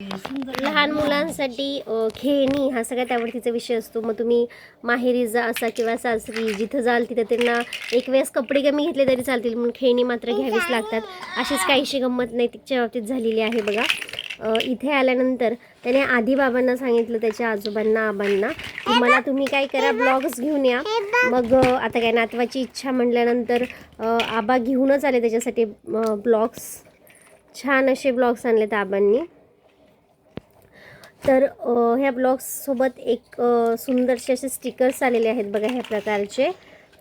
लहान मुलांसाठी खेळणी हा सगळ्यात आवडतीचा विषय असतो. मग तुम्ही माहेरी जा असा किंवा सासरी जिथं जाल तिथं त्यांना एक वेळेस कपडे कमी घेतले तरी चालतील, म्हणून खेळणी मात्र घ्यावीच लागतात. अशीच काहीशी गंमत नैतिकच्या बाबतीत झालेली आहे बघा. इथे आल्यानंतर त्याने आधी बाबांना सांगितलं, त्याच्या आजोबांना आबांना, की मला तुम्ही काय करा, ब्लॉग्स घेऊन या. मग आता काय नातवाची इच्छा म्हटल्यानंतर आबा घेऊनच आले त्याच्यासाठी ब्लॉग्स. छान असे ब्लॉग्स आणलेत आबांनी. तर ह्या ब्लॉग्ससोबत एक सुंदरसे असे स्टिकर्स आलेले आहेत बघा ह्या प्रकारचे.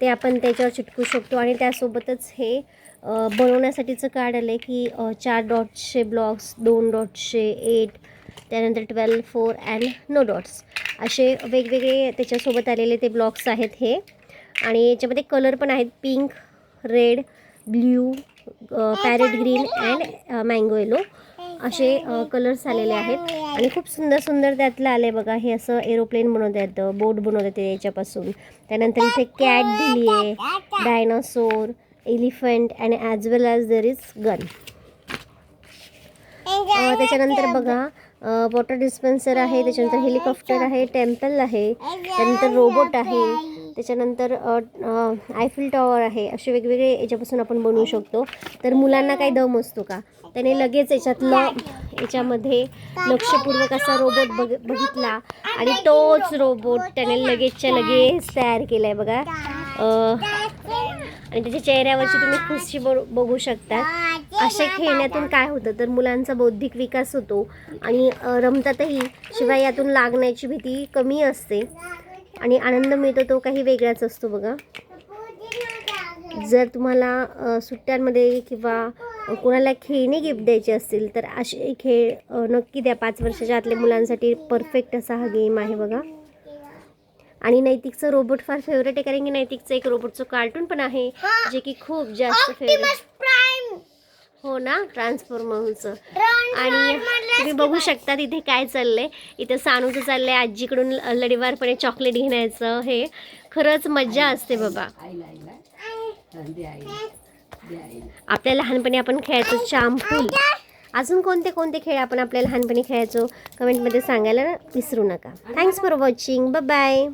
ते आपण त्याच्यावर चिटकू शकतो. आणि त्यासोबतच हे बनवण्यासाठीचं कार्ड आलं आहे की 4 डॉट्सचे ब्लॉग्स, 2 डॉट्सचे, 8, त्यानंतर 12, 4 अँड नो डॉट्स असे वेगवेगळे त्याच्यासोबत आलेले ते ब्लॉग्स आहेत हे. आणि याच्यामध्ये कलर पण आहेत, pink, red, blue, parrot green and mango yellow असे कलर्स आलेले आहेत. आणि खूप सुंदर सुंदर त्यातलं आलं आहे बघा. हे असं एरोप्लेन बनवता येतं, बोट बनवता येते याच्यापासून. त्यानंतर इथे कॅट दिली आहे, dinosaur, elephant and as well as there is gun. त्याच्यानंतर बघा वॉटर डिस्पेन्सर आहे, त्याच्यानंतर हेलिकॉप्टर आहे, टेम्पल आहे, त्यानंतर रोबोट आहे, त्याच्यानंतर आयफिल टॉवर आहे. असे वेगवेगळे याच्यापासून आपण बनवू शकतो. तर मुलांना काही दम असतो का, त्याने लगेच याच्यामध्ये लक्षपूर्वक असा रोबोट बघितला आणि तोच रोबोट त्याने लगेचच्या लगेच तयार केला आहे बघा. आणि त्याच्या चेहऱ्यावरची तुम्ही खुशी बघू शकता. अशा खेळण्यातून काय होतं तर मुलांचा बौद्धिक विकास होतो आणि रमतातही, शिवाय यातून लागण्याची भीती कमी असते आणि आनंद मिळतो तो काही वेगळाच असतो बघा. जर तुम्हाला सुट्ट्यांमध्ये किंवा कोणाला खेळणी गिफ्ट द्यायचे असतील तर असे खेळ नक्की द्या. 5 वर्षाच्या आतल्या मुलांसाठी परफेक्ट असा हा गेम आहे बघा. आणि नैतिकचं रोबोट फार फेवरेट आहे, कारण की नैतिकचं एक रोबोटचं कार्टून पण आहे जे की खूप जास्त फेवरेट. हो ना, ट्रान्सफॉर्मरचं. आणि तुम्ही बघू शकता तिथे काय चाललंय. इथं सानूचं चाललंय आजीकडून लडीवारपणे चॉकलेट घेण्याचं. हे खरंच मज्जा असते बाबा. आपल्या लहानपणी आपण खेळायचो चांपूल. अजून कोणते कोणते खेळ आपण आपल्या लहानपणी खेळायचो कमेंटमध्ये सांगायला विसरू नका. Thanks for watching. Bye bye.